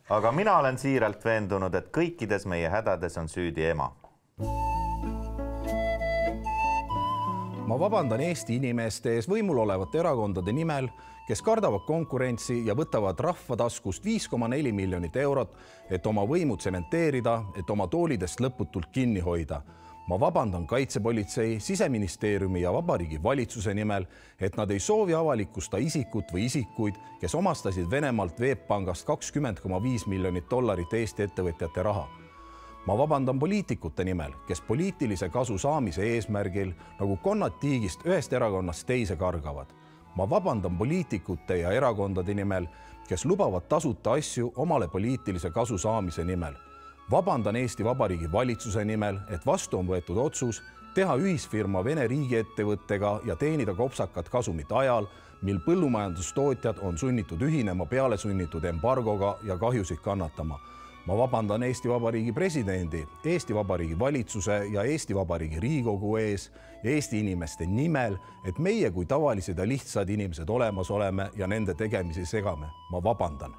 Aga mina olen siiralt veendunud, et kõikides meie hädades on süüdi ema. Ma vabandan Eesti inimeste ees võimul olevate erakondade nimel, kes kardavad konkurentsi ja võtavad rahva taskust 5,4 miljonit eurot, et oma võimu tsementeerida, et oma toolidest lõputult kinni hoida. Ma vabandan Kaitsepolitsei, Siseministeeriumi ja Vabariigi Valitsuse nimel, et nad ei soovi avalikustada isikut või isikuid, kes omastasid Venemaalt Veebpangast 20,5 miljonit dollarit Eesti ettevõtjate raha. Ma vabandan poliitikute nimel, kes poliitilise kasu saamise eesmärgil nagu konnad tiigist ühest erakonnast teise kargavad. Ma vabandan poliitikute ja erakondade nimel, kes lubavad tasuta asju omale poliitilise kasu saamise nimel. Vabandan Eesti Vabariigi Valitsuse nimel, et vastu on võetud otsus teha ühisfirma Vene riigiettevõttega ja teenida kopsakat kasumit ajal, mil põllumajandustootjad on sunnitud ühinema peale sunnitud embargoga ja kahjusid kannatama. Ma vabandan Eesti Vabariigi presidendi, Eesti Vabariigi Valitsuse ja Eesti Vabariigi Riigikogu ees ja Eesti inimeste nimel, et meie kui tavalised ja lihtsad inimesed olemas oleme ja nende tegemisi segame. Ma vabandan.